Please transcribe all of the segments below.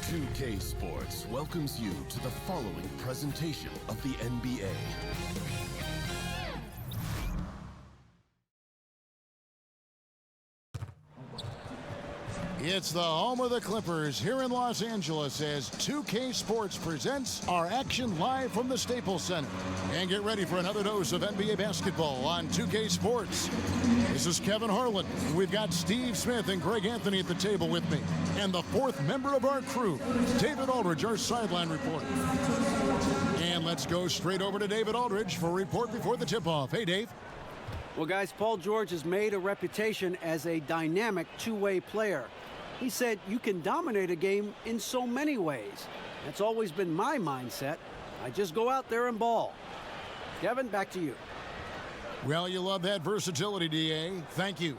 2K Sports welcomes you to the following presentation of the NBA. It's the home of the Clippers here in Los Angeles as 2K Sports presents our action live from the Staples Center. And get ready for another dose of NBA basketball on 2K Sports. This is Kevin Harlan. We've got Steve Smith and Greg Anthony at the table with me. And the fourth member of our crew, David Aldridge, our sideline reporter. And let's go straight over to David Aldridge for a report before the tip-off. Hey, Dave. Well, guys, Paul George has made a reputation as a dynamic two-way player. He said you can dominate a game in so many ways. That's always been my mindset. I just go out there and ball. Kevin, back to you. Well, you love that versatility, D.A. Thank you.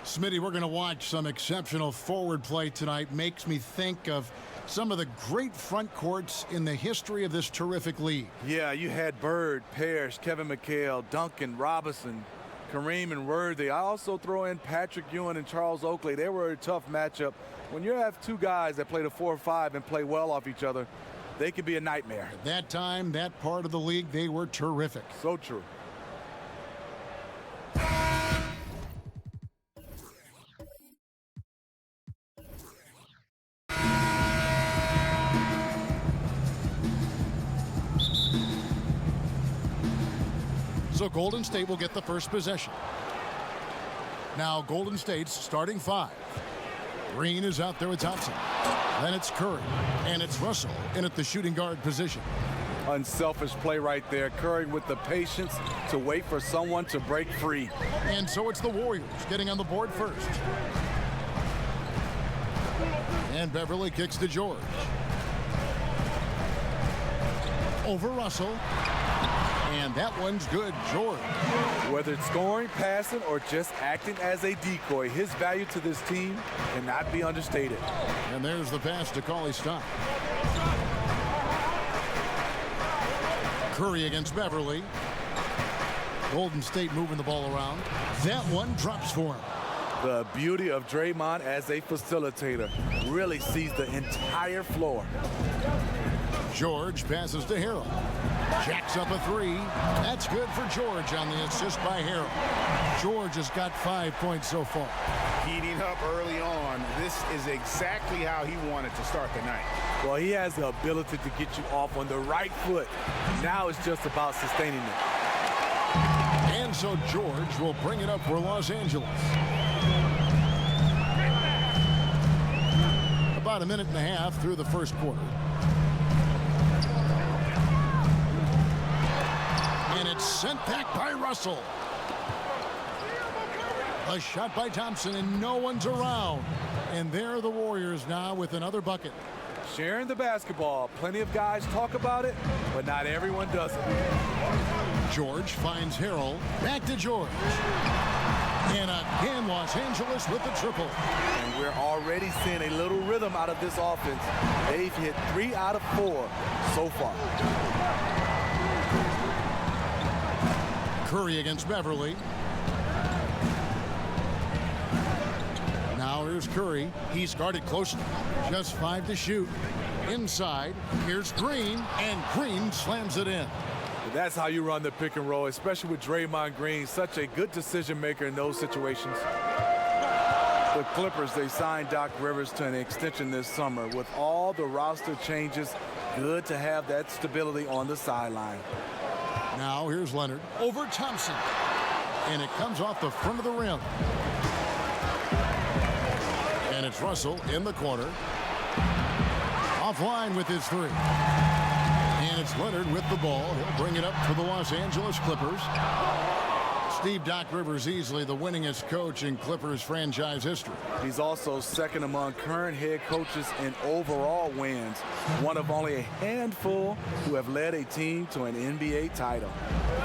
Smitty, we're going to watch some exceptional forward play tonight. Makes me think of some of the great front courts in the history of this terrific league. Yeah, you had Bird, Parrish, Kevin McHale, Duncan, Robinson, Kareem, and Worthy. I also throw in Patrick Ewing and Charles Oakley. They were a tough matchup. When you have two guys that play the 4 or 5 and play well off each other, they can be a nightmare. At that time, that part of the league, they were terrific. So true. So Golden State will get the first possession. Now Golden State's starting 5. Green is out there with Thompson. Then it's Curry, and it's Russell in at the shooting guard position. Unselfish play right there. Curry with the patience to wait for someone to break free. And so it's the Warriors getting on the board first. And Beverly kicks to George. Over Russell. And that one's good, George. Whether it's scoring, passing, or just acting as a decoy, his value to this team cannot be understated. And there's the pass to Cauley-Stein. Curry against Beverly. Golden State moving the ball around. That one drops for him. The beauty of Draymond as a facilitator really sees the entire floor. George passes to Harrell. Jacks up a 3. That's good for George on the assist by Harrell. George has got 5 points so far. Heating up early on. This is exactly how he wanted to start the night. Well, he has the ability to get you off on the right foot. Now it's just about sustaining it. And so George will bring it up for Los Angeles. About a minute and a half through the first quarter. And it's sent back by Russell. A shot by Thompson, and no one's around. And there are the Warriors now with another bucket. Sharing the basketball. Plenty of guys talk about it, but not everyone does it. George finds Harrell. Back to George. And again, Los Angeles with the triple. And we're already seeing a little rhythm out of this offense. They've hit 3 out of 4 so far. Curry against Beverly. Now here's Curry. He's guarded closely. Just 5 to shoot. Inside, here's Green, and Green slams it in. That's how you run the pick and roll, especially with Draymond Green, such a good decision maker in those situations. The Clippers, they signed Doc Rivers to an extension this summer. With all the roster changes, good to have that stability on the sideline. Now here's Leonard over Thompson. And it comes off the front of the rim. And it's Russell in the corner. Offline with his 3. And it's Leonard with the ball. He'll bring it up for the Los Angeles Clippers. Steve Doc Rivers, easily the winningest coach in Clippers franchise history. He's also second among current head coaches in overall wins. One of only a handful who have led a team to an NBA title.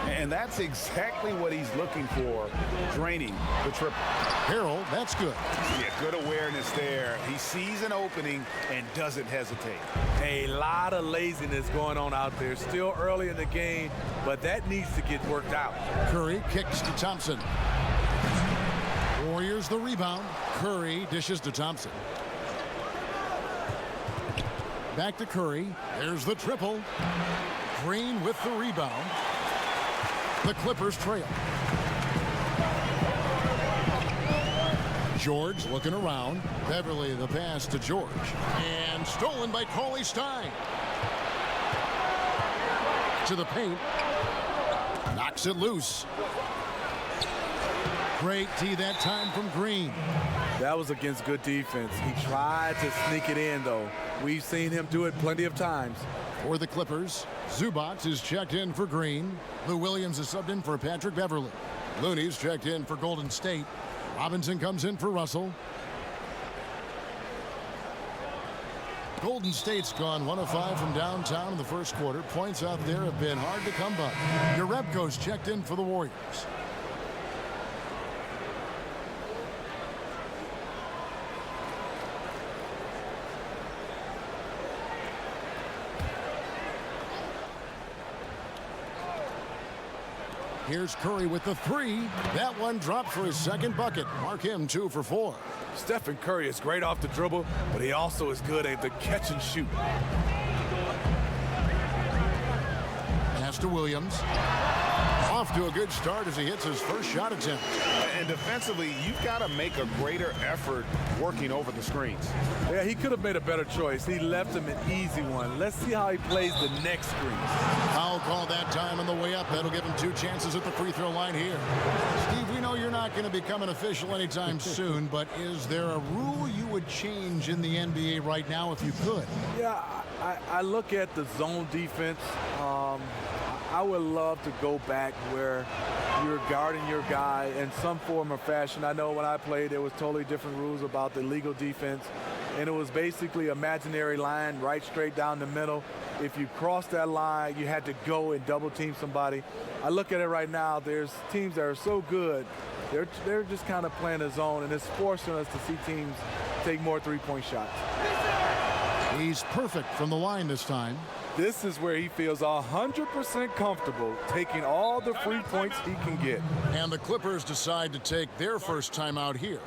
And that's exactly what he's looking for, draining the triple. Harrell, that's good. Yeah, good awareness there. He sees an opening and doesn't hesitate. A lot of laziness going on out there. Still early in the game, but that needs to get worked out. Curry kicks to Thompson. Warriors the rebound. Curry dishes to Thompson. back to Curry. There's the triple. Green with the rebound. The Clippers trail. George looking around. Beverly the pass to George. And stolen by Cauley Stein. To the paint. Knocks it loose. Great D that time from Green. That was against good defense. He tried to sneak it in, though. We've seen him do it plenty of times. For the Clippers, Zubac is checked in for Green. Lou Williams is subbed in for Patrick Beverly. Looney's checked in for Golden State. Robinson comes in for Russell. Golden State's gone 1 of 5 from downtown in the first quarter. Points out there have been hard to come by. Jerebko's checked in for the Warriors. Here's Curry with the three. That one dropped for his second bucket. Mark him 2 for 4. Stephen Curry is great off the dribble, but he also is good at the catch and shoot. Pass to Williams. Off to a good start as he hits his first shot attempt. And defensively, you've got to make a greater effort working over the screens. Yeah, he could have made a better choice. He left him an easy one. Let's see how he plays the next screen. Foul call that time on the way up. That'll give him 2 chances at the free throw line here. Steve, we know you're not going to become an official anytime soon, but is there a rule you would change in the NBA right now if you could? Yeah, I look at the zone defense. I would love to go back where you're guarding your guy in some form or fashion. I know when I played, there was totally different rules about the legal defense, and it was basically imaginary line right straight down the middle. If you crossed that line, you had to go and double team somebody. I look at it right now, there's teams that are so good, they're just kind of playing a zone, and it's forcing us to see teams take more three-point shots. He's perfect from the line this time. This is where he feels 100% comfortable taking all the free points he can get. And the Clippers decide to take their first time out here.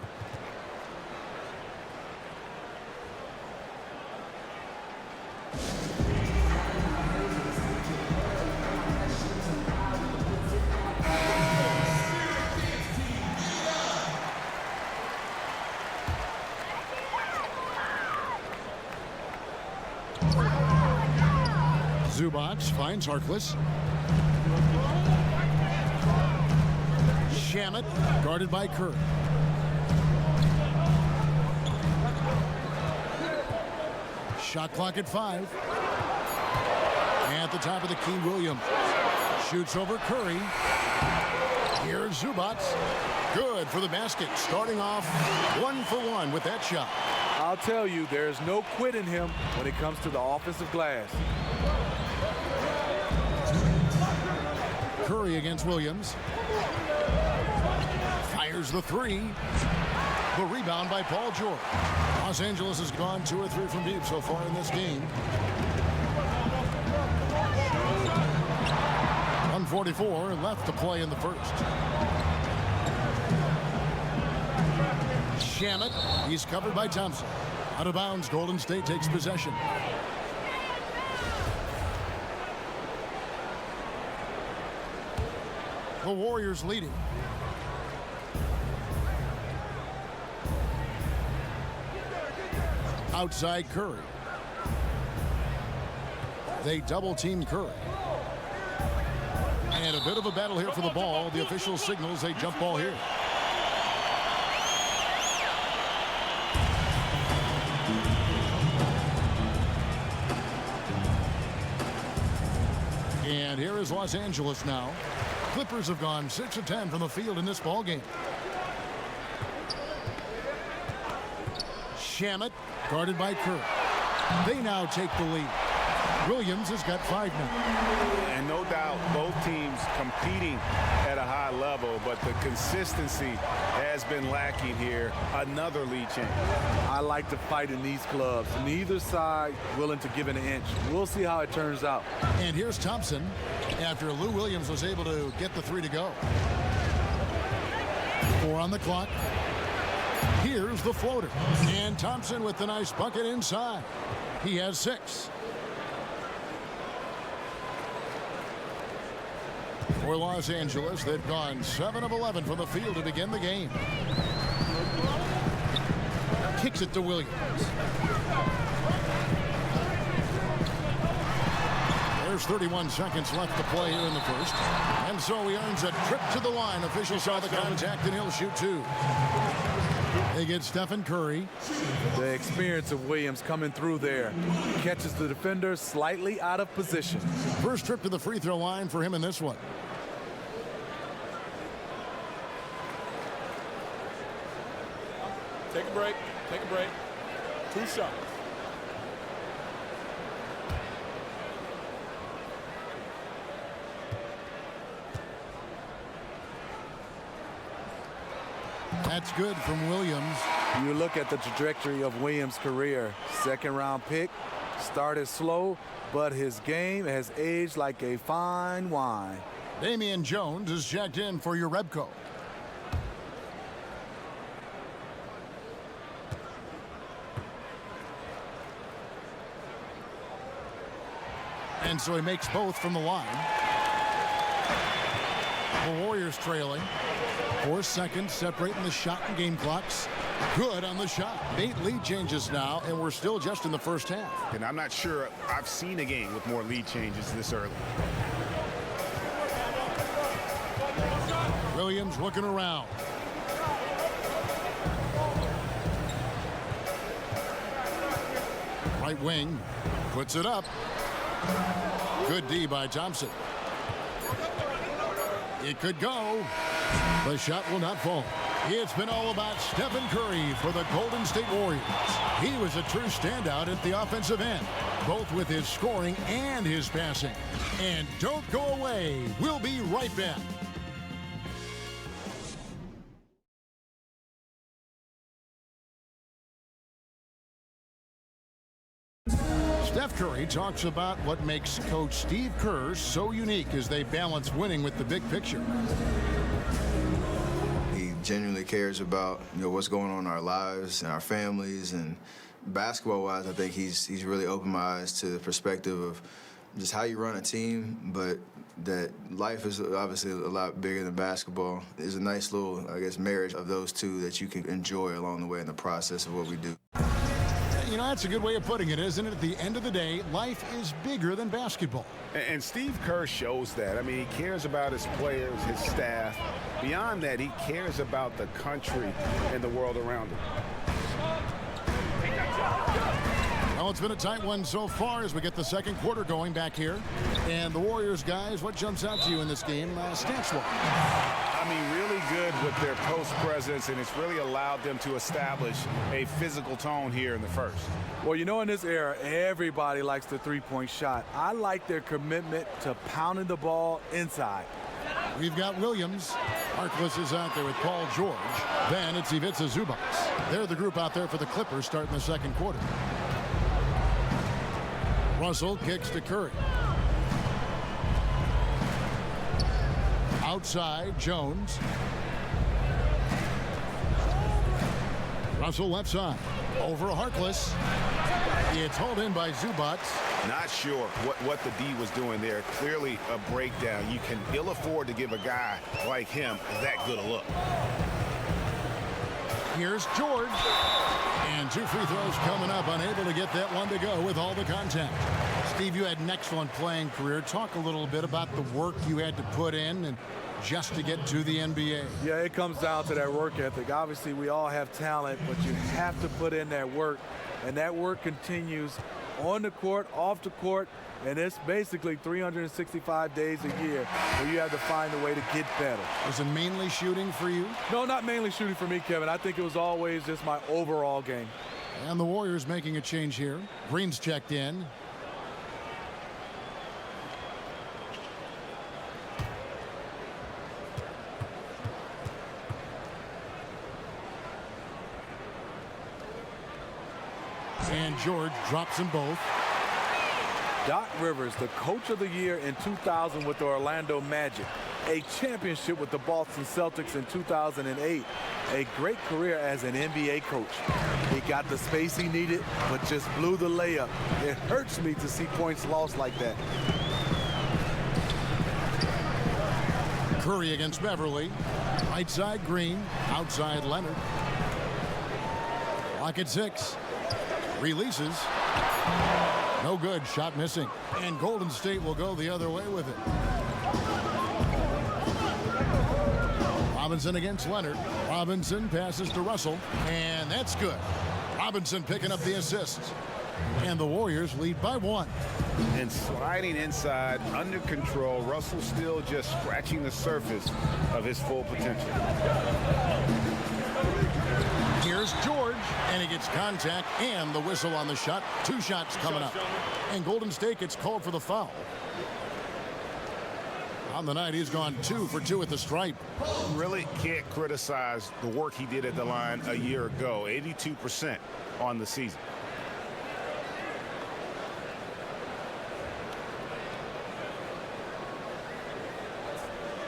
Zubac finds Harkless. Shamet guarded by Curry. Shot clock at 5. At the top of the key, Williams shoots over Curry. Here's Zubac. Good for the basket. Starting off 1 for 1 with that shot. I'll tell you, there's no quit in him when it comes to the offensive glass. Curry against Williams. Fires the 3. The rebound by Paul George. Los Angeles has gone 2 or 3 from deep so far in this game. 1:44 left to play in the first. Shamet, he's covered by Thompson. Out of bounds, Golden State takes possession. The Warriors leading. Outside Curry. They double team Curry. And a bit of a battle here for the ball. The official signals a jump ball here. And here is Los Angeles now. Clippers have gone 6 of 10 from the field in this ball game. Shamet guarded by Curry. They now take the lead. Williams has got 5 now. And no doubt both teams competing at a high level, but the consistency has been lacking here. Another lead change. I like to fight in these clubs. Neither side willing to give an inch. We'll see how it turns out. And here's Thompson after Lou Williams was able to get the 3 to go. 4 on the clock. Here's the floater. And Thompson with the nice bucket inside. He has 6. For Los Angeles, they've gone 7 of 11 from the field to begin the game. Kicks it to Williams. There's 31 seconds left to play here in the first. And so he earns a trip to the line. Officials saw the contact, and he'll shoot 2. They get Stephen Curry. The experience of Williams coming through there. Catches the defender slightly out of position. First trip to the free throw line for him in this one. Take a break. Take a break. 2 shots. That's good from Williams. You look at the trajectory of Williams' career. Second-round pick, started slow, but his game has aged like a fine wine. Damian Jones is checked in for Urebko. And so he makes both from the line. The Warriors trailing. 4 seconds separating the shot and game clocks. Good on the shot. 8 lead changes now, and we're still just in the first half. And I'm not sure I've seen a game with more lead changes this early. Williams looking around. Right wing. Puts it up. Good D by Thompson. It could go. The shot will not fall. It's been all about Stephen Curry for the Golden State Warriors. He was a true standout at the offensive end, both with his scoring and his passing. And don't go away. We'll be right back. Steph Curry talks about what makes Coach Steve Kerr so unique as they balance winning with the big picture. He genuinely cares about what's going on in our lives and our families, and basketball-wise, I think he's really opened my eyes to the perspective of just how you run a team, but that life is obviously a lot bigger than basketball. There's a nice little, I guess, marriage of those two that you can enjoy along the way in the process of what we do. You know, that's a good way of putting it, isn't it? At the end of the day, life is bigger than basketball. And Steve Kerr shows that. I mean, he cares about his players, his staff. Beyond that, he cares about the country and the world around him. Well, it's been a tight one so far as we get the second quarter going back here. And the Warriors, guys, what jumps out to you in this game stats-wise? I mean, really good with their post presence, and it's really allowed them to establish a physical tone here in the first. Well, you know, in this era, everybody likes the three-point shot. I like their commitment to pounding the ball inside. We've got Williams. Harkless is out there with Paul George. Then it's Ivica Zubac. They're the group out there for the Clippers starting the second quarter. Russell kicks to Curry. Outside, Jones. Russell left side. Over Harkless. It's hauled in by Zubac. Not sure what the D was doing there. Clearly a breakdown. You can ill afford to give a guy like him that good a look. Here's George. And 2 free throws coming up. Unable to get that one to go with all the contact. Steve, you had an excellent playing career. Talk a little bit about the work you had to put in and just to get to the NBA. Yeah, it comes down to that work ethic. Obviously, we all have talent, but you have to put in that work. And that work continues on the court, off the court, and it's basically 365 days a year where you have to find a way to get better. Was it mainly shooting for you? No, not mainly shooting for me, Kevin. I think it was always just my overall game. And the Warriors making a change here. Green's checked in. And George drops them both. Doc Rivers, the coach of the year in 2000 with the Orlando Magic, a championship with the Boston Celtics in 2008, a great career as an NBA coach. He got the space he needed, but just blew the layup. It hurts me to see points lost like that. Curry against Beverly. Right side Green, outside Leonard. Clock at 6. Releases. No good, shot missing. And Golden State will go the other way with it. Robinson against Leonard. Robinson passes to Russell, and that's good. Robinson picking up the assist. And the Warriors lead by 1. And sliding inside, under control, Russell still just scratching the surface of his full potential. Here's George, and he gets contact and the whistle on the shot. 2 shots coming up. And Golden State gets called for the foul. On the night, he's gone 2 for 2 at the stripe. Really can't criticize the work he did at the line a year ago. 82% on the season.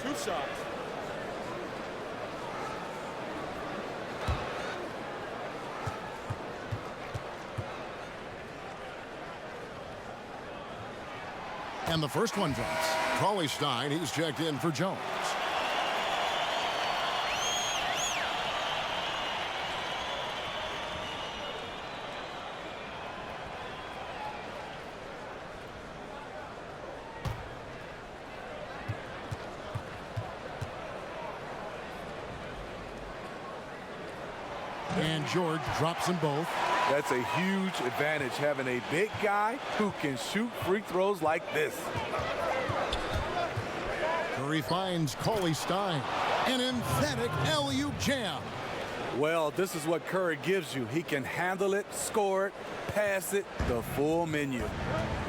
Two shots. And the first one drops. Cauley-Stein, he's checked in for Jones. And George drops them both. That's a huge advantage, having a big guy who can shoot free throws like this. Curry finds Cauley-Stein. An emphatic alley-oop jam. Well, this is what Curry gives you. He can handle it, score it, pass it, the full menu.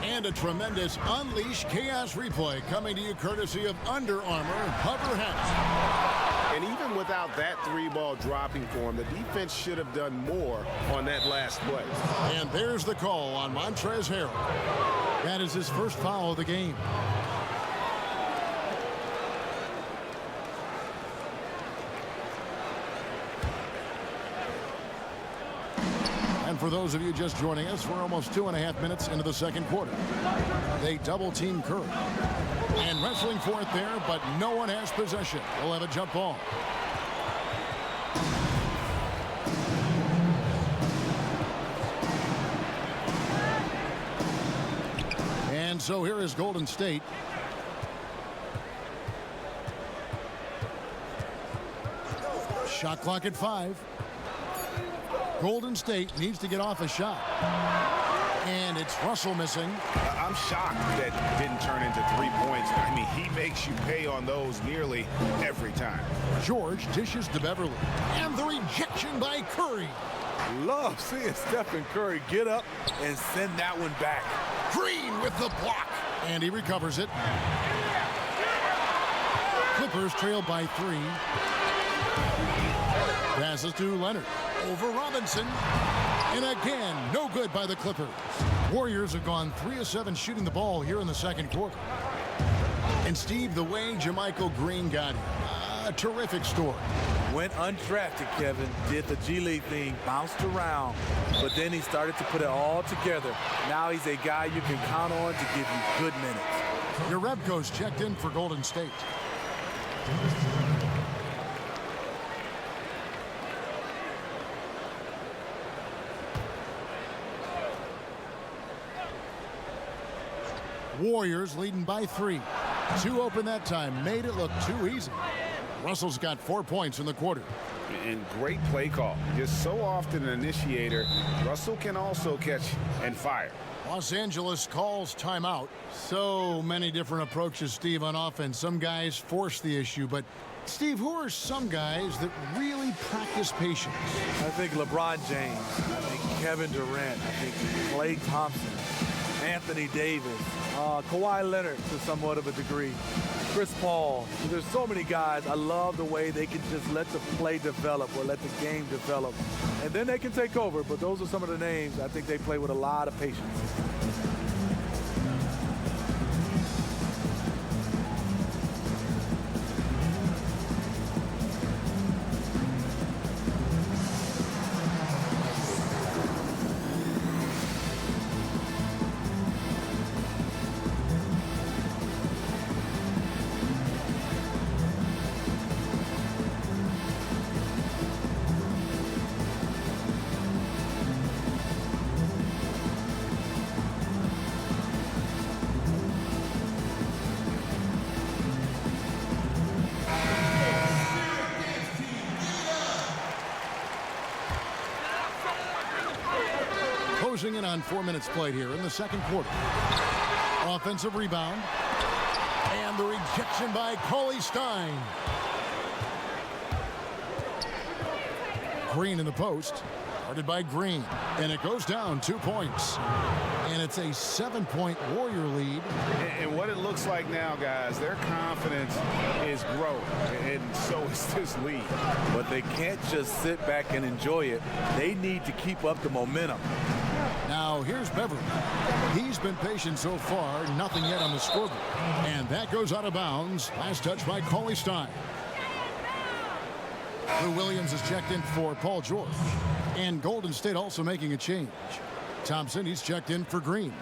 And a tremendous Unleash Chaos replay coming to you courtesy of Under Armour Hover Hats. And even without that 3-ball dropping for him, the defense should have done more on that last play. And there's the call on Montrezl Harrell. That is his first foul of the game. And for those of you just joining us, we're almost 2.5 minutes into the second quarter. They double-team Curry. And wrestling for it there, but no one has possession. We'll have a jump ball. And so here is Golden State. Shot clock at 5. Golden State needs to get off a shot. And it's Russell missing. I'm shocked that didn't turn into 3 points. I mean, he makes you pay on those nearly every time. George dishes to Beverly. And the rejection by Curry. Love seeing Stephen Curry get up and send that one back. Green with the block. And he recovers it. Clippers trail by 3. Passes to Leonard. Over Robinson. And again, no good by the Clippers. Warriors have gone 3 of 7 shooting the ball here in the second quarter. And Steve, the way JaMychal Green got here, a terrific story. Went undrafted, Kevin, did the G League thing, bounced around, but then he started to put it all together. Now he's a guy you can count on to give you good minutes. Your Rebco's checked in for Golden State. Warriors leading by 3. 2 open that time, made it look too easy. Russell's got 4 points in the quarter. And great play call. Just so often an initiator, Russell can also catch and fire. Los Angeles calls timeout. So many different approaches, Steve, on offense. Some guys force the issue, but Steve, who are some guys that really practice patience? I think LeBron James. I think Kevin Durant. I think Klay Thompson. Anthony Davis. Kawhi Leonard to somewhat of a degree. Chris Paul. There's so many guys. I love the way they can just let the play develop or let the game develop. And then they can take over. But those are some of the names. I think they play with a lot of patience. closing in on 4 minutes played here in the second quarter. Offensive rebound. And the rejection by Cauley Stein. Green in the post. Guarded by Green. And it goes down 2 points. And it's a 7-point Warrior lead. And what it looks like now, guys, their confidence is growing. And so is this lead. But they can't just sit back and enjoy it. They need to keep up the momentum. Now here's Beverly. He's been patient so far. Nothing yet on the scoreboard. And that goes out of bounds. Last touch by Cauley Stein. Lou Williams is checked in for Paul George. And Golden State also making a change. Thompson, he's checked in for Green.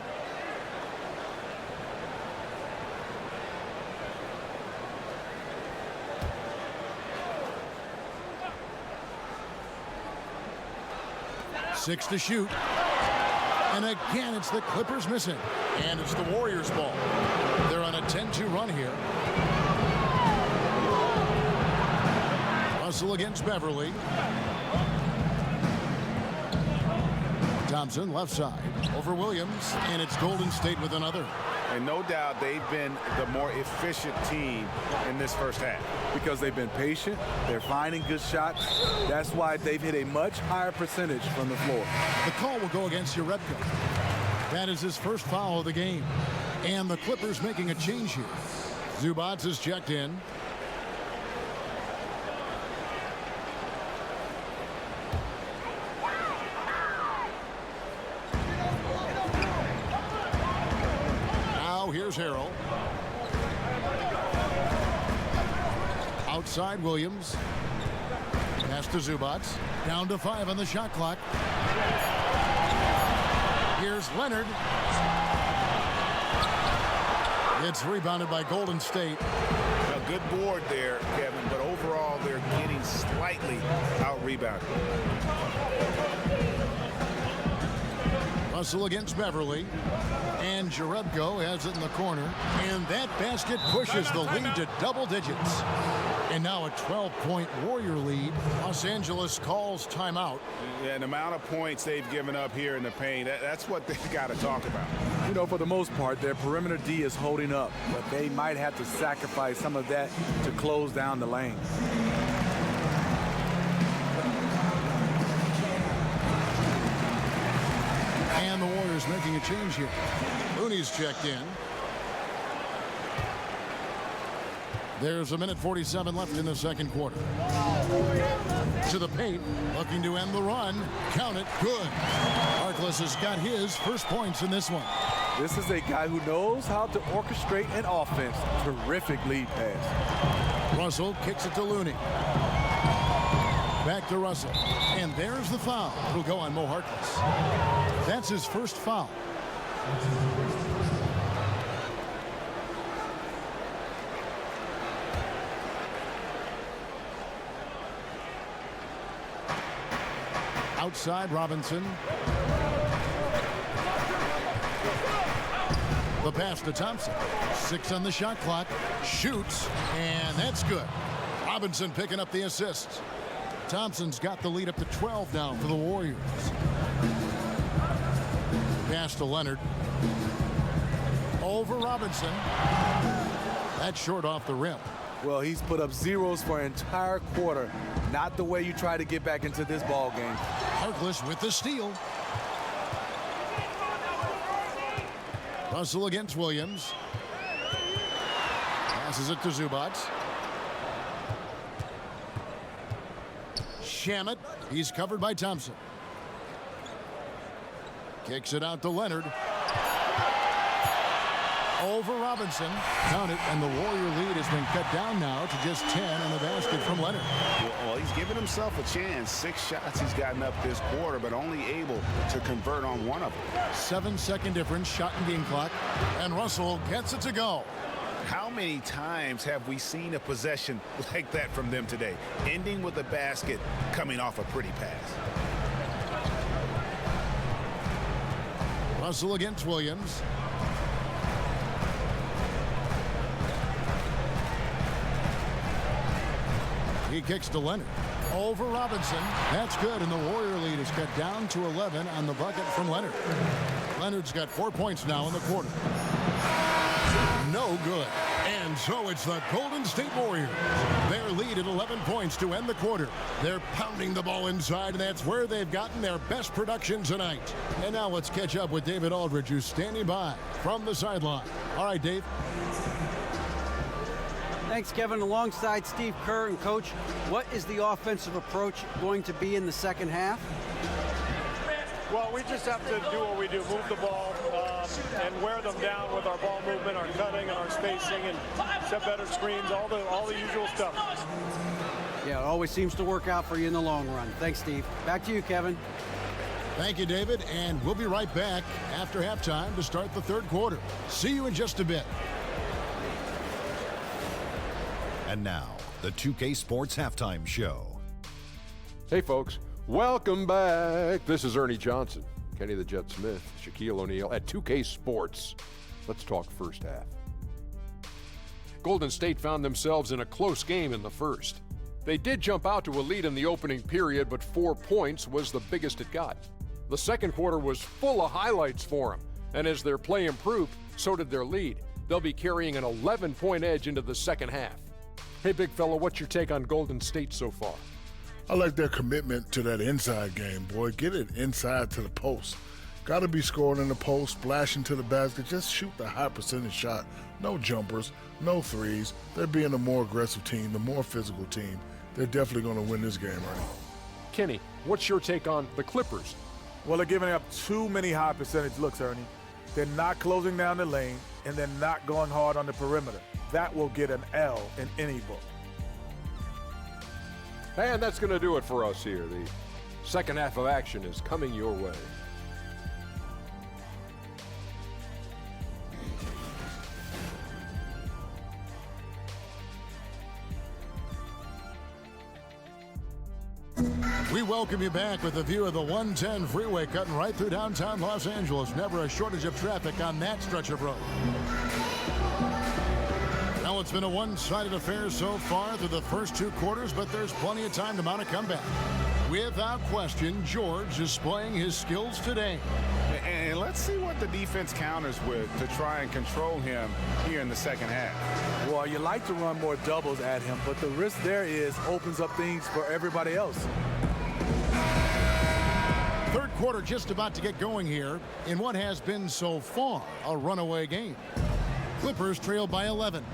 Six to shoot. And again, it's the Clippers missing. And it's the Warriors' ball. They're on a 10-2 run here. Russell against Beverly. Thompson left side over Williams, and it's Golden State with another. And no doubt they've been the more efficient team in this first half. Because they've been patient, they're finding good shots. That's why they've hit a much higher percentage from the floor. The call will go against Jerebko. That is his first foul of the game. And the Clippers making a change here. Zubac is checked in. Here's Harrell. Outside Williams. Pass to Zubac. Down to 5 on the shot clock. Here's Leonard. It's rebounded by Golden State. A good board there, Kevin, but overall they're getting slightly out-rebounded. Russell against Beverly. And Jerebko has it in the corner. And that basket pushes the lead to double digits. And now a 12-point Warrior lead. Los Angeles calls timeout. Yeah, and the amount of points they've given up here in the paint, that's what they've got to talk about. You know, for the most part, their perimeter D is holding up. But they might have to sacrifice some of that to close down the lane. And the Warriors making a change here. Looney's checked in. There's a minute 47 left in the second quarter. To the paint, looking to end the run. Count it, good. Harkless has got his first points in this one. This is a guy who knows how to orchestrate an offense. Terrific lead pass. Russell kicks it to Looney. Back to Russell. And there's the foul. It'll go on Mo Harkless. That's his first foul. Outside Robinson. The pass to Thompson. 6 on the shot clock. Shoots. And that's good. Robinson picking up the assist. Thompson's got the lead up to 12 now for the Warriors. Pass to Leonard. Over Robinson. That's short off the rim. Well, he's put up zeros for an entire quarter. Not the way you try to get back into this ball game. Harkless with the steal. Russell against Williams. Passes it to Zubac. Shamet. He's covered by Thompson. Kicks it out to Leonard. Over Robinson. Count it, and the Warrior lead has been cut down now to just 10 on the basket from Leonard. Well, he's given himself a chance. 6 shots he's gotten up this quarter, but only able to convert on one of them. 7-second difference, shot and game clock. And Russell gets it to go. How many times have we seen a possession like that from them today? Ending with a basket, coming off a pretty pass. Russell against Williams. He kicks to Leonard. Over Robinson. That's good, and the Warrior lead is cut down to 11 on the bucket from Leonard. Leonard's got 4 points now in the quarter. No good. And so it's the Golden State Warriors. Their lead at 11 points to end the quarter. They're pounding the ball inside, and that's where they've gotten their best production tonight. And now let's catch up with David Aldridge, who's standing by from the sideline. All right, Dave. Thanks, Kevin. Alongside Steve Kerr and Coach, what is the offensive approach going to be in the second half? Well, we just have to do what we do, move the ball and wear them down with our ball movement, our cutting, and our spacing, and set better screens, all the usual stuff. Yeah, it always seems to work out for you in the long run. Thanks, Steve. Back to you, Kevin. Thank you, David, and we'll be right back after halftime to start the third quarter. See you in just a bit. And now, the 2K Sports Halftime Show. Hey, folks. Welcome back. This is Ernie Johnson, Kenny the Jet Smith, Shaquille O'Neal at 2K Sports. Let's talk first half. Golden State found themselves in a close game in the first. They did jump out to a lead in the opening period, but 4 points was the biggest it got. The second quarter was full of highlights for them, and as their play improved, so did their lead. They'll be carrying an 11-point edge into the second half. Hey, big fella, what's your take on Golden State so far? I like their commitment to that inside game, boy. Get it inside to the post. Got to be scoring in the post, splashing to the basket. Just shoot the high percentage shot. No jumpers, no threes. They're being a more aggressive team, the more physical team. They're definitely going to win this game, Ernie. Kenny, what's your take on the Clippers? Well, they're giving up too many high percentage looks, Ernie. They're not closing down the lane, and they're not going hard on the perimeter. That will get an L in any book. And that's going to do it for us here. The second half of action is coming your way. We welcome you back with a view of the 110 freeway cutting right through downtown Los Angeles. Never a shortage of traffic on that stretch of road. Now, it's been a one-sided affair so far through the first two quarters, but there's plenty of time to mount a comeback. Without question, George displaying his skills today. And let's see what the defense counters with to try and control him here in the second half. Well, you like to run more doubles at him, but the risk there is opens up things for everybody else. Third quarter just about to get going here in what has been so far a runaway game. Clippers trail by 11.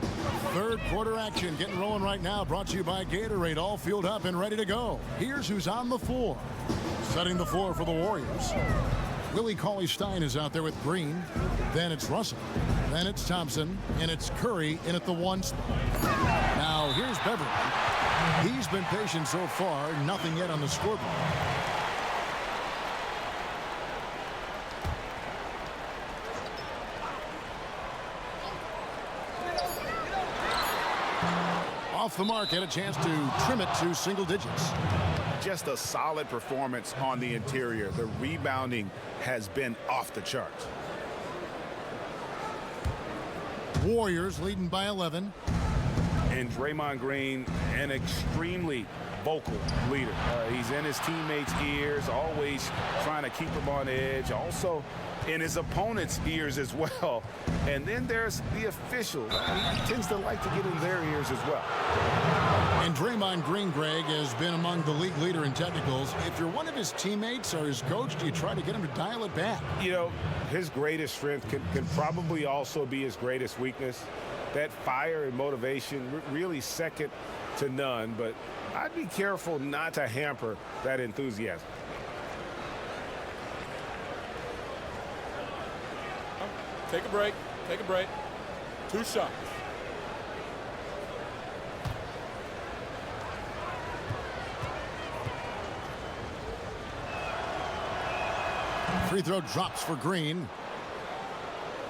Third quarter action getting rolling right now, brought to you by Gatorade, all fueled up and ready to go. Here's who's on the floor. Setting the floor for the Warriors. Willie Cauley-Stein is out there with Green. Then it's Russell. Then it's Thompson. And it's Curry in at the one spot. Now here's Beverly. He's been patient so far. Nothing yet on the scoreboard. Off the mark, had a chance to trim it to single digits. Just a solid performance on the interior. The rebounding has been off the charts. Warriors leading by 11. And Draymond Green, an extremely vocal leader. He's in his teammates' ears, always trying to keep them on edge. Also in his opponent's ears as well. And then there's the officials. He tends to like to get in their ears as well. And Draymond Green, Greg, has been among the league leader in technicals. If you're one of his teammates or his coach, do you try to get him to dial it back? You know, his greatest strength can probably also be his greatest weakness. That fire and motivation, really second to none. But I'd be careful not to hamper that enthusiasm. Take a break. Take a break. 2 shots. Free throw drops for Green.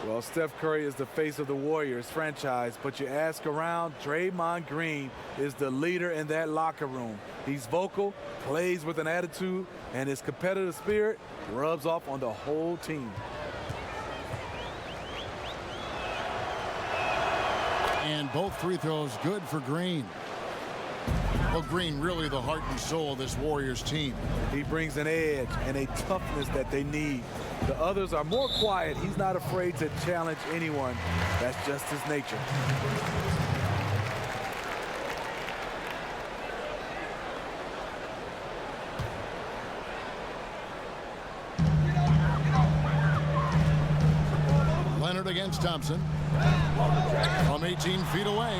Well, Steph Curry is the face of the Warriors franchise, but you ask around, Draymond Green is the leader in that locker room. He's vocal, plays with an attitude, and his competitive spirit rubs off on the whole team. And both free throws good for Green. Well, Green, really the heart and soul of this Warriors team. He brings an edge and a toughness that they need. The others are more quiet. He's not afraid to challenge anyone. That's just his nature. Leonard against Thompson. From 18 feet away.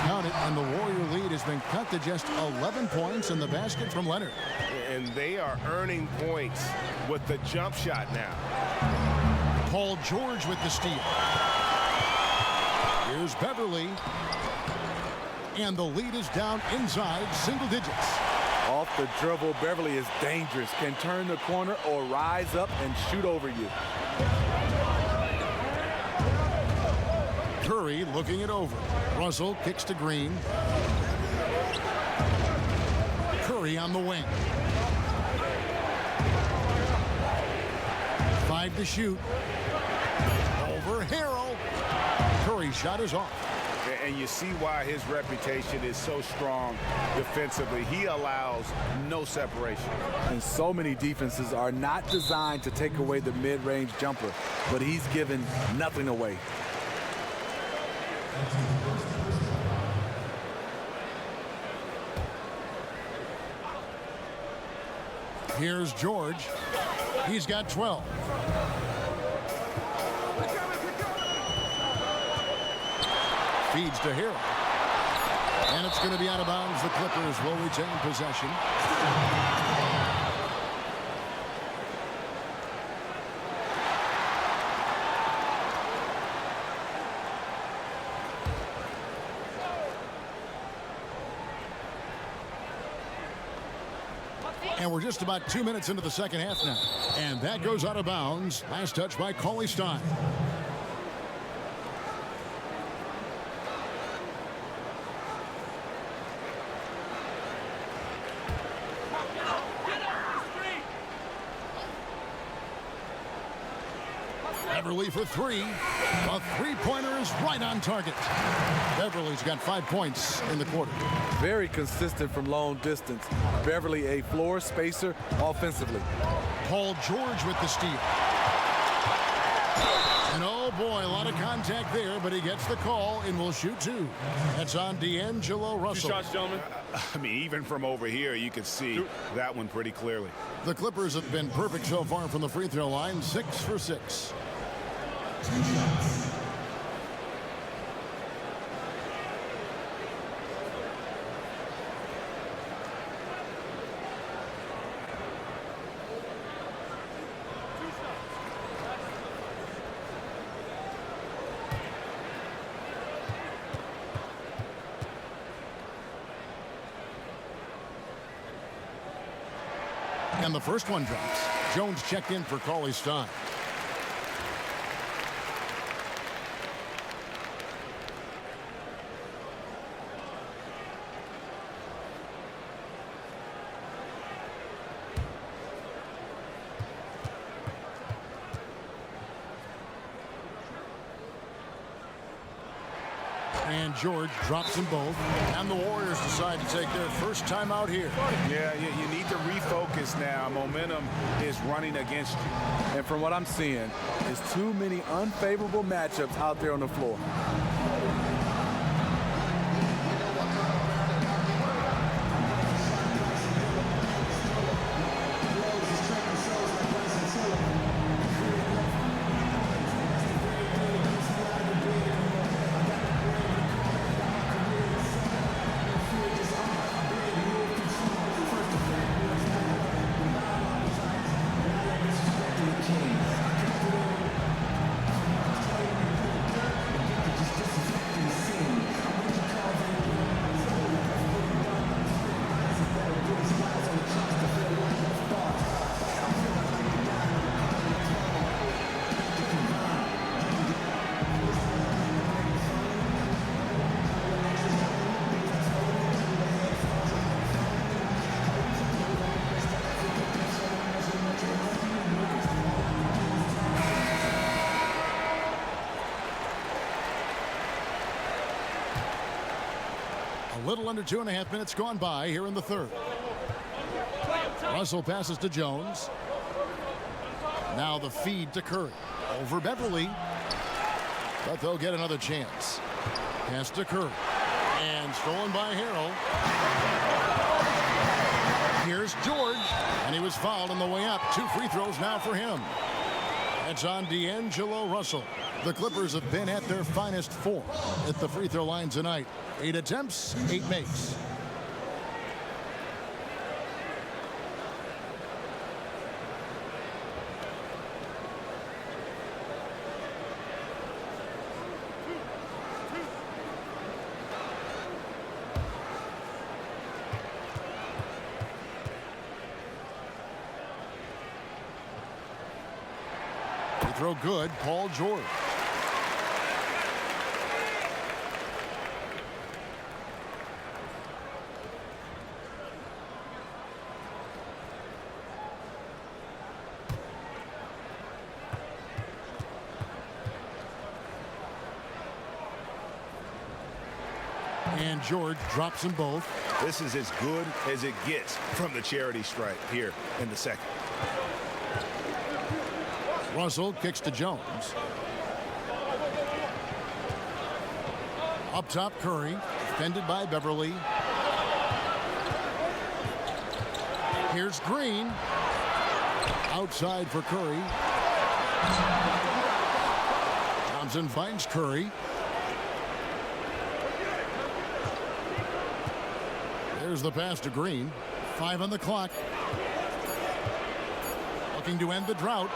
Count it, and the Warrior lead has been cut to just 11 points in the basket from Leonard. And they are earning points with the jump shot now. Paul George with the steal. Here's Beverly. And the lead is down inside single digits. Off the dribble, Beverly is dangerous. Can turn the corner or rise up and shoot over you. Curry looking it over. Russell kicks to Green. Curry on the wing. 5 to shoot. Over Harrell. Curry's shot is off. And you see why his reputation is so strong defensively. He allows no separation. And so many defenses are not designed to take away the mid-range jumper, but he's given nothing away. Here's George. He's got 12. Feeds to Harrell. And it's going to be out of bounds. The Clippers will retain possession. And we're just about 2 minutes into the second half now. And that goes out of bounds. Last touch by Cauley Stein. Beverly for 3. A three-pointer is right on target. Beverly's got 5 points in the quarter. Very consistent from long distance. Beverly a floor spacer offensively. Paul George with the steal. And oh boy, a lot of contact there, but he gets the call and will shoot 2. That's on D'Angelo Russell. 2 shots, gentlemen. I mean, even from over here, you can see that one pretty clearly. The Clippers have been perfect so far from the free throw line, 6 for 6. 2 shots. And the first one drops. Jones checked in for Cauley Stein. And George drops them both. And the Warriors decide to take their first time out here. Yeah, you need to refocus now. Momentum is running against you. And from what I'm seeing, there's too many unfavorable matchups out there on the floor. A little under 2.5 minutes gone by here in the third. Russell passes to Jones. Now the feed to Curry. Over Beverly. But they'll get another chance. Pass to Curry. And stolen by Harrell. Here's George. And he was fouled on the way up. 2 free throws now for him. That's on D'Angelo Russell. The Clippers have been at their finest 4 at the free throw line tonight. 8 attempts, 8 makes. Throw good, Paul George. And George drops them both. This is as good as it gets from the charity stripe here in the second. Russell kicks to Jones. Up top, Curry. Defended by Beverly. Here's Green. Outside for Curry. Thompson finds Curry. There's the pass to Green. 5 on the clock. Looking to end the drought.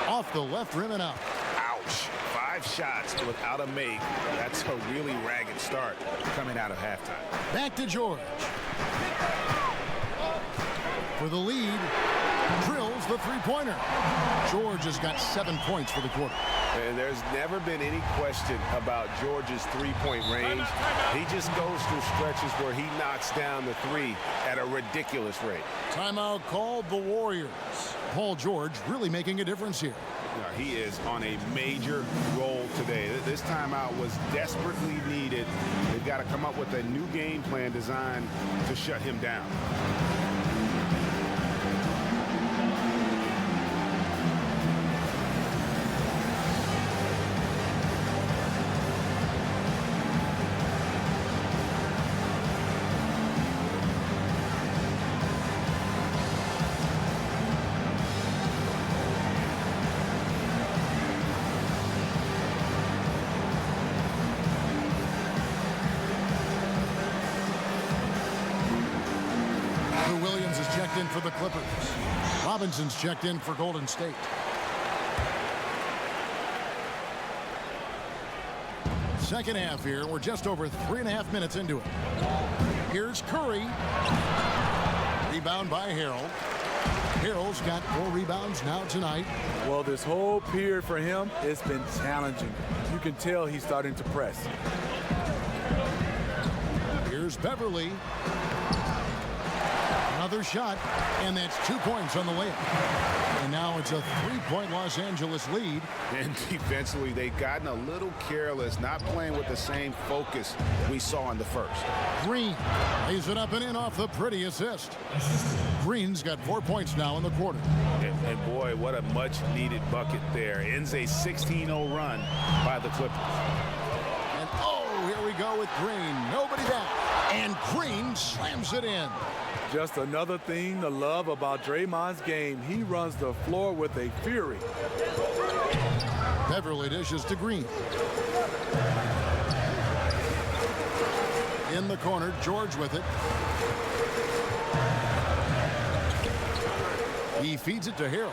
Off the left rim and out. Ouch. 5 shots without a make. That's a really ragged start coming out of halftime. Back to George. For the lead. Drills the three-pointer. George has got 7 points for the quarter. And there's never been any question about George's three-point range. He just goes through stretches where he knocks down the 3 at a ridiculous rate. Timeout called the Warriors. Paul George really making a difference here. He is on a major role today. This timeout was desperately needed. They've got to come up with a new game plan designed to shut him down. In for the Clippers. Robinson's checked in for Golden State. Second half here. We're just over 3.5 minutes into it. Here's Curry. Rebound by Harrell. Harrell's got 4 rebounds now tonight. Well, this whole period for him, it's been challenging. You can tell he's starting to press. Here's Beverly. Another shot, and that's 2 points on the way. And now it's a 3-point Los Angeles lead. And defensively, they've gotten a little careless, not playing with the same focus we saw in the first. Green lays it up and in off the pretty assist. Green's got 4 points now in the quarter. And boy, what a much-needed bucket there. Ends a 16-0 run by the Clippers. And oh, here we go with Green. Nobody down. And Green slams it in. Just another thing to love about Draymond's game. He runs the floor with a fury. Beverly dishes to Green. In the corner, George with it. He feeds it to Harrell.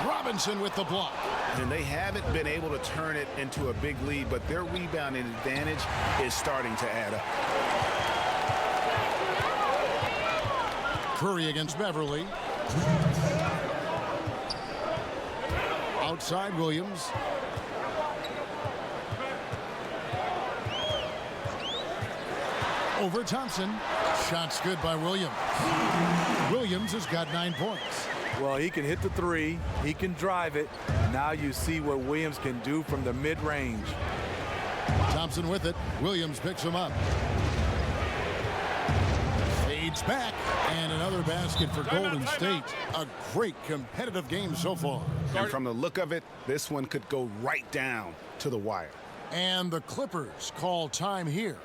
Robinson with the block. And they haven't been able to turn it into a big lead, but their rebounding advantage is starting to add up. Curry against Beverly. Outside Williams. Over Thompson. Shots good by Williams. Williams has got 9 points. Well, he can hit the 3. He can drive it. Now you see what Williams can do from the mid-range. Thompson with it. Williams picks him up. It's back, and another basket for Golden State. A great competitive game so far. And from the look of it, this one could go right down to the wire. And the Clippers call time here.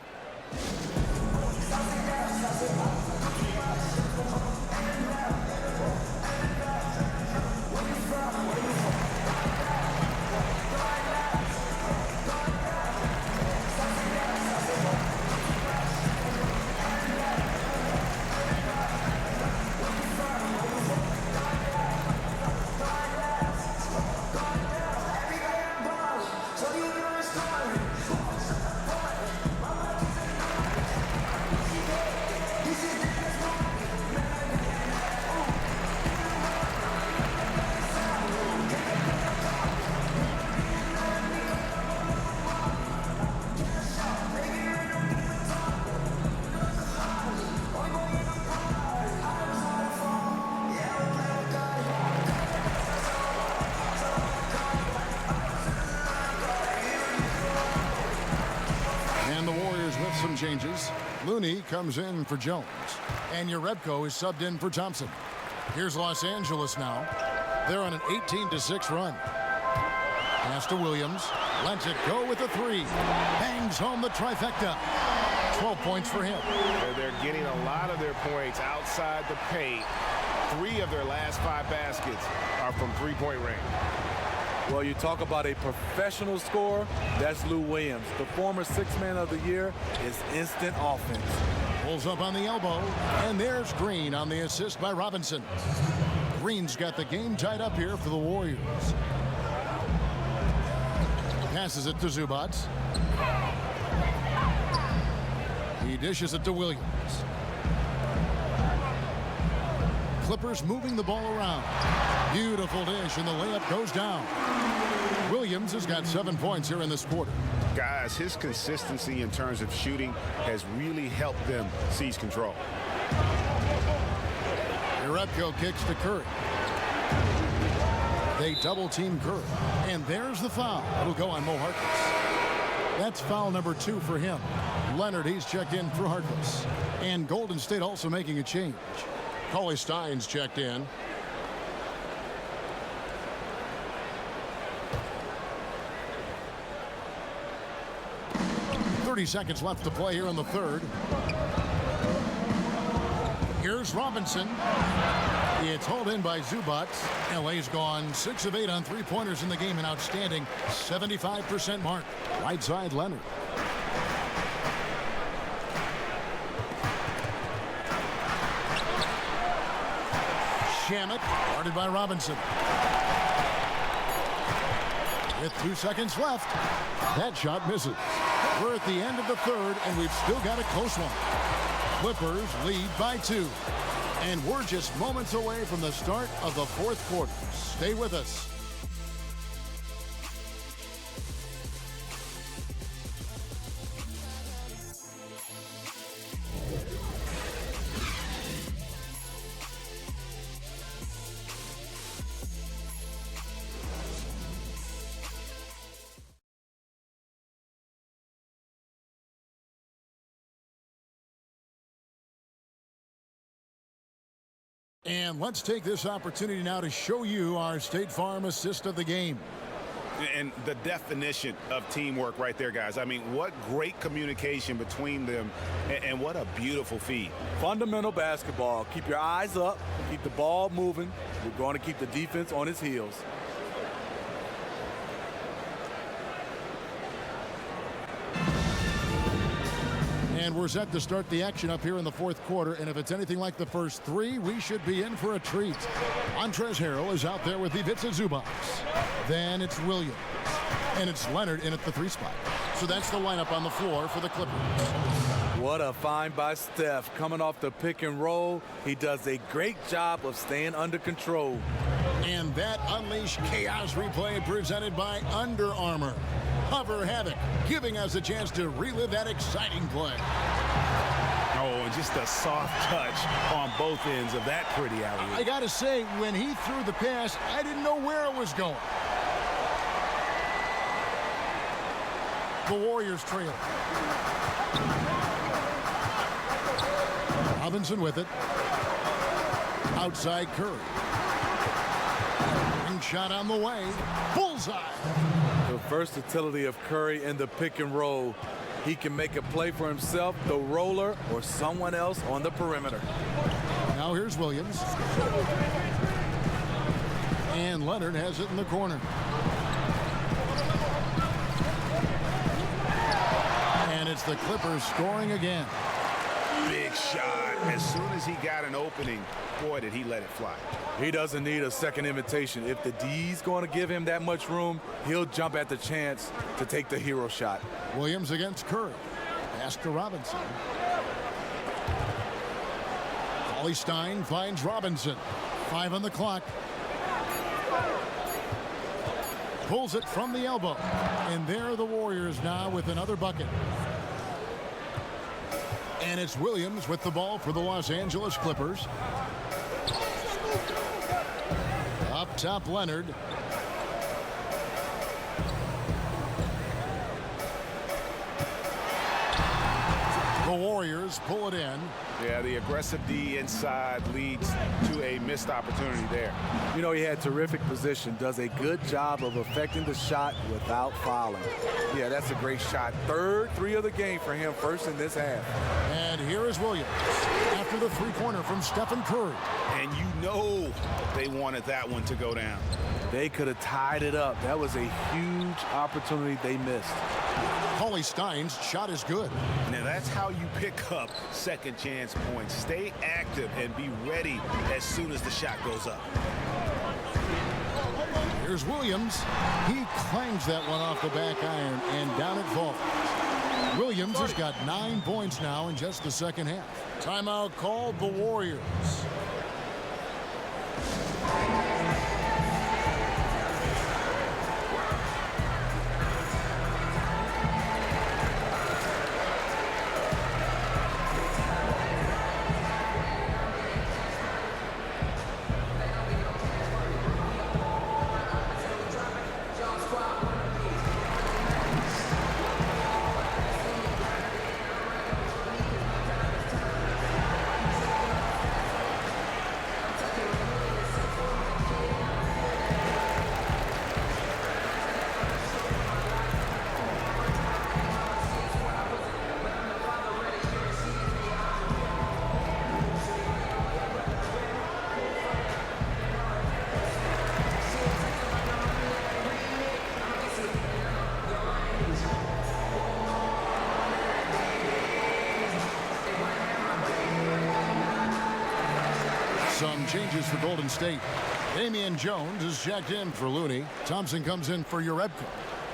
Changes. Looney comes in for Jones, and Jerebko is subbed in for Thompson. Here's Los Angeles now. They're on an 18-6 run. Pass to Williams. Lets it go with a three. Bangs home the trifecta. 12 points for him. They're getting a lot of their points outside the paint. 3 of their last 5 baskets are from three-point range. Well, you talk about a professional scorer, that's Lou Williams. The former Sixth Man of the Year is instant offense. Pulls up on the elbow, and there's Green on the assist by Robinson. Green's got the game tied up here for the Warriors. Passes it to Zubac. He dishes it to Williams. Clippers moving the ball around. Beautiful dish, and the layup goes down. Williams has got 7 points here in this quarter. Guys, his consistency in terms of shooting has really helped them seize control. Jerebko kicks to Curry. They double-team Curry, and there's the foul. It'll go on Mo Harkless. That's foul number 2 for him. Leonard, he's checked in for Harkless. And Golden State also making a change. Cauley Stein's checked in. Seconds left to play here in the third. Here's Robinson. It's hauled in by Zubac. LA's gone 6 of 8 on three-pointers in the game, an outstanding 75% mark. Right side, Leonard. Shamet, guarded by Robinson. With 2 seconds left, that shot misses. We're at the end of the third, and we've still got a close one. Clippers lead by 2. And we're just moments away from the start of the fourth quarter. Stay with us. And let's take this opportunity now to show you our State Farm assist of the game. And the definition of teamwork right there, guys. I mean, what great communication between them, and what a beautiful feed. Fundamental basketball. Keep your eyes up, keep the ball moving. We're going to keep the defense on its heels. And we're set to start the action up here in the fourth quarter. And if it's anything like the first 3, we should be in for a treat. Montrezl Harrell is out there with Ivica Zubac. Then it's Williams. And it's Leonard in at the 3 spot. So that's the lineup on the floor for the Clippers. What a find by Steph. Coming off the pick and roll, he does a great job of staying under control. And that Unleash Chaos replay presented by Under Armour. Hover Havoc, giving us a chance to relive that exciting play. Oh, and just a soft touch on both ends of that pretty alley. I got to say, when he threw the pass, I didn't know where it was going. The Warriors trail. Robinson with it. Outside Curry. Ring shot on the way. Bullseye. The versatility of Curry in the pick and roll. He can make a play for himself, the roller, or someone else on the perimeter. Now here's Williams. And Leonard has it in the corner. And it's the Clippers scoring again. Big shot. As soon as he got an opening, boy, did he let it fly. He doesn't need a second invitation. If the D's going to give him that much room, he'll jump at the chance to take the hero shot. Williams against Curry. Pass to Robinson. Cauley Stein finds Robinson. 5 on the clock. Pulls it from the elbow. And there are the Warriors now with another bucket. And it's Williams with the ball for the Los Angeles Clippers. Up top, Leonard. The Warriors pull it in. Yeah, the aggressive D inside leads to a missed opportunity there. You know, he had terrific position, does a good job of affecting the shot without fouling. Yeah, that's a great shot. Third three of the game for him, first in this half. And here is Williams after the three-pointer from Stephen Curry. And you know they wanted that one to go down. They could have tied it up. That was a huge opportunity they missed. Cauley Stein's shot is good. Now that's how you pick up second chance points. Stay active and be ready as soon as the shot goes up. Here's Williams. He clangs that one off the back iron and down it falls. Williams has got 9 points now in just the second half. Timeout called the Warriors. Some changes for Golden State. Damian Jones is checked in for Looney. Thompson comes in for Jerebko.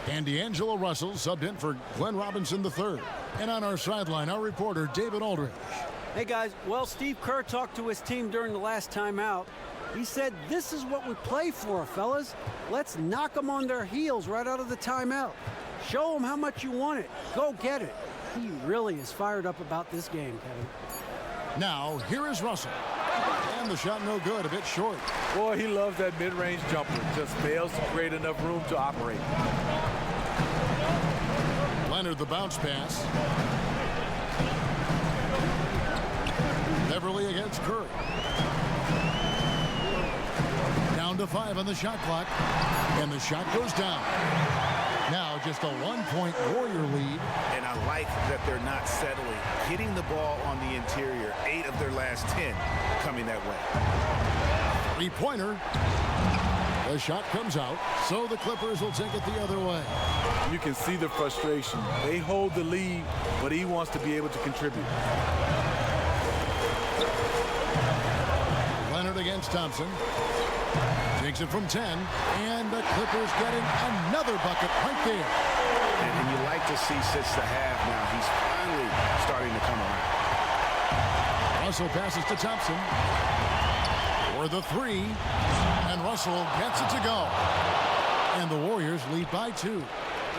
And D'Angelo Russell subbed in for Glenn Robinson III. And on our sideline, our reporter, David Aldridge. Hey, guys. Well, Steve Kerr talked to his team during the last timeout. He said, this is what we play for, fellas. Let's knock them on their heels right out of the timeout. Show them how much you want it. Go get it. He really is fired up about this game, Kevin. Now, here is Russell. And the shot no good, a bit short. Boy, he loves that mid-range jumper. Just fails to create enough room to operate. Leonard, the bounce pass. Beverly against Curry. Down to 5 on the shot clock. And the shot goes down. Now just a 1-point Warrior lead. And I like that they're not settling. Hitting the ball on the interior, 8 of their last 10 coming that way. Three-pointer. The shot comes out, so the Clippers will take it the other way. You can see the frustration. They hold the lead, but he wants to be able to contribute. Leonard against Thompson. Takes it from 10, and the Clippers getting another bucket right there. And you like to see since the half now, he's finally starting to come around. Russell passes to Thompson for the 3, and Russell gets it to go. And the Warriors lead by 2.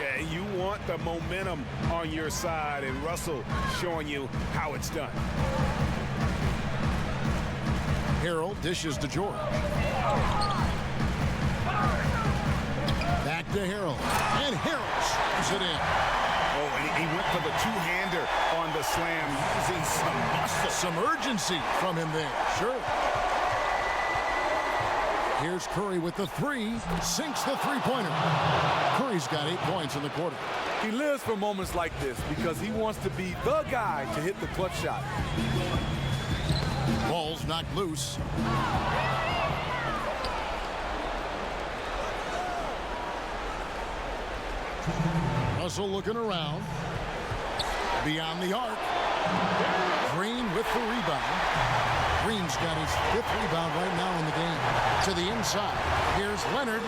Yeah, you want the momentum on your side, and Russell showing you how it's done. Harrell dishes to George. Back to Harrell. And Harrell slams it in. Oh, and he He went for the two-hander on the slam, using some muscle. Some urgency from him there. Sure. Here's Curry with the three. Sinks the three-pointer. Curry's got 8 points in the quarter. He lives for moments like this because he wants to be the guy to hit the clutch shot. Ball's knocked loose. Russell looking around. Beyond the arc. Green with the rebound. Green's got his 5th rebound right now in the game. To the inside. Here's Leonard.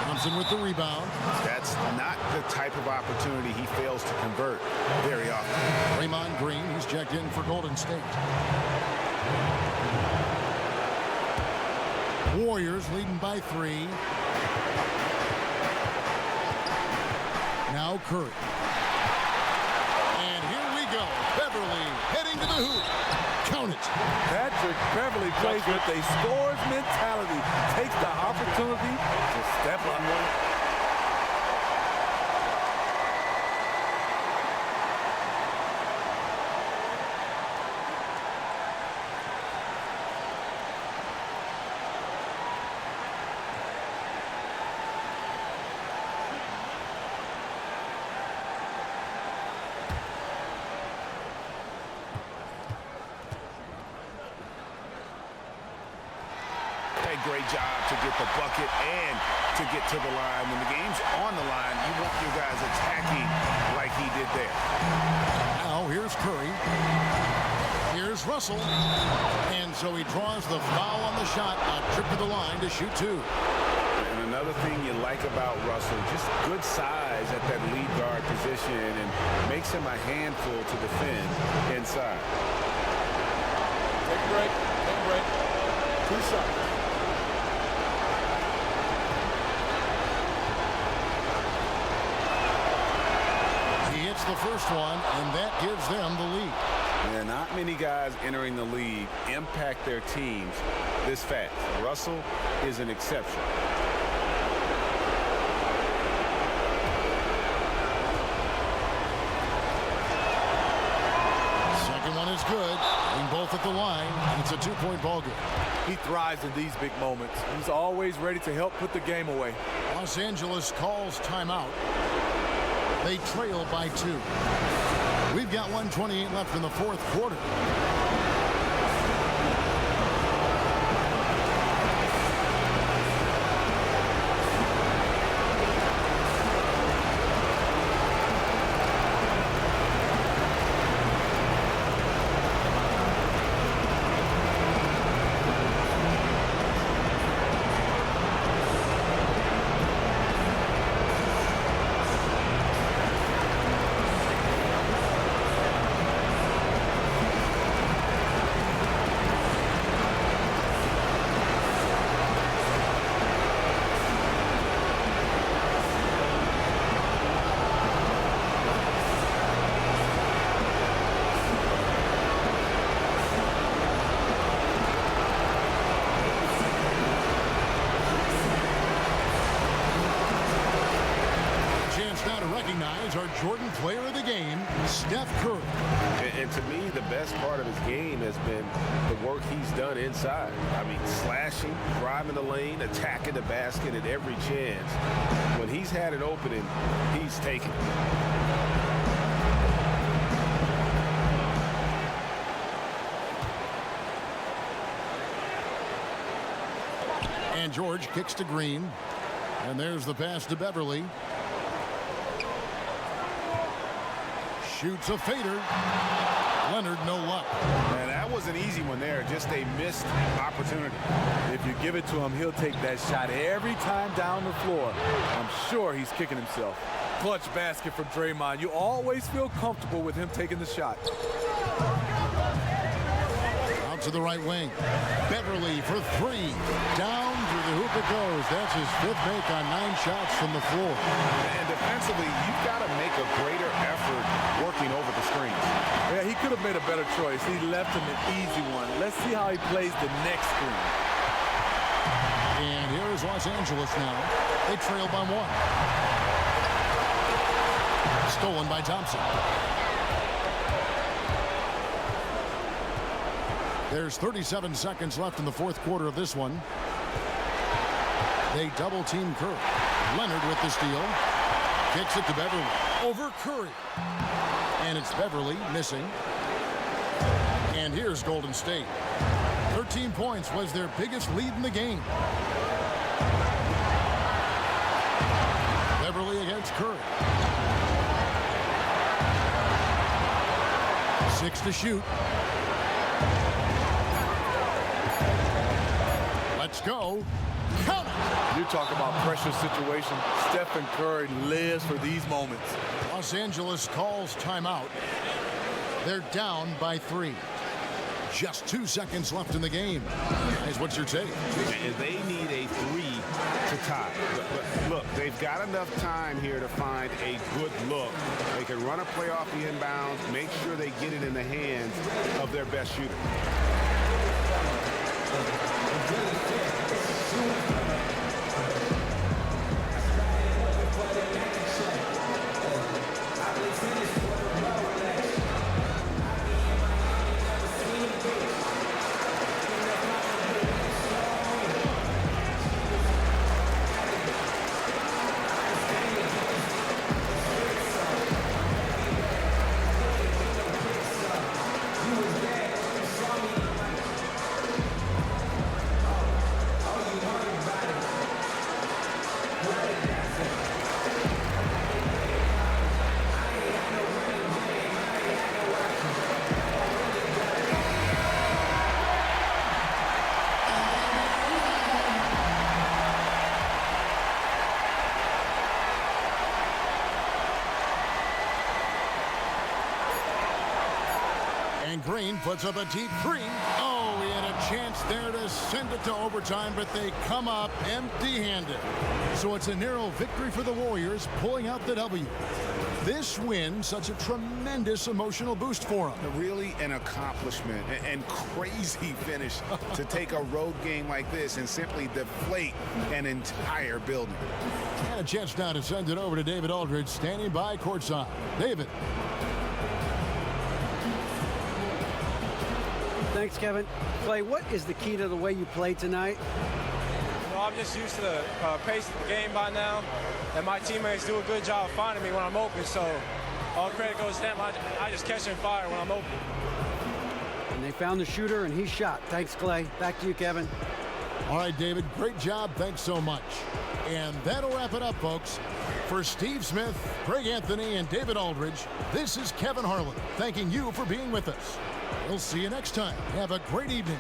Thompson with the rebound. That's not the type of opportunity he fails to convert very often. Draymond Green, he's checked in for Golden State. Warriors leading by 3. Now Curry. And here we go. Beverly heading to the hoop. Count it. Patrick Beverly plays with a scorer's mentality. Takes the opportunity to step up. Great job to get the bucket and to get to the line. When the game's on the line, you want your guys attacking like he did there. Now here's Curry. Here's Russell. And so he draws the foul on the shot. A trip to the line to shoot 2. And another thing you like about Russell, just good size at that lead guard position and makes him a handful to defend inside. Take a break. Take a break. 2 shots. The first one, and that gives them the lead. Yeah, not many guys entering the league impact their teams this fast. Russell is an exception. Second one is good. Being both at the line, it's a 2-point ball game. He thrives in these big moments. He's always ready to help put the game away. Los Angeles calls timeout. They trail by 2. We've got 1:28 left in the 4th quarter. Our Jordan player of the game, Steph Curry. And to me, the best part of his game has been the work he's done inside. I mean, slashing, driving the lane, attacking the basket at every chance. When he's had an opening, he's taken it. And George kicks to Green. And there's the pass to Beverly. Shoots a fader. Leonard, no luck. And that was an easy one there. Just a missed opportunity. If you give it to him, he'll take that shot every time down the floor. I'm sure he's kicking himself. Clutch basket from Draymond. You always feel comfortable with him taking the shot. Out to the right wing. Beverly for 3. Down through the hoop it goes. That's his 5th make on 9 shots from the floor. And defensively, you've got to make a greater effort working over the screens. Yeah, he could have made a better choice. He left him an easy one. Let's see how he plays the next screen. And here is Los Angeles now. They trail by 1. Stolen by Thompson. There's 37 seconds left in the fourth quarter of this one. They double team Curry. Leonard with the steal. Kicks it to Beverly. Over Curry. And it's Beverly missing. And here's Golden State. 13 points was their biggest lead in the game. Beverly against Curry. 6 to shoot. Let's go. Count it. You talk about pressure situation. Stephen Curry lives for these moments. Los Angeles calls timeout. They're down by 3. Just 2 seconds left in the game. Guys, what's your take? And they need a 3 to tie. But look, they've got enough time here to find a good look. They can run a play off the inbounds, make sure they get it in the hands of their best shooter. Green puts up a deep 3. Oh, he had a chance there to send it to overtime, but they come up empty-handed. So it's a narrow victory for the Warriors, pulling out the W. This win, such a tremendous emotional boost for them. Really an accomplishment and crazy finish to take a road game like this and simply deflate an entire building. And a chance now to send it over to David Aldridge, standing by courtside. David. Thanks, Kevin. Clay, what is the key to the way you play tonight? Well, I'm just used to the pace of the game by now, and my teammates do a good job of finding me when I'm open, so all credit goes to them. I just catch and fire when I'm open. And they found the shooter, and he shot. Thanks, Clay. Back to you, Kevin. All right, David, great job. Thanks so much. And that'll wrap it up, folks. For Steve Smith, Greg Anthony, and David Aldridge, this is Kevin Harlan, thanking you for being with us. We'll see you next time. Have a great evening.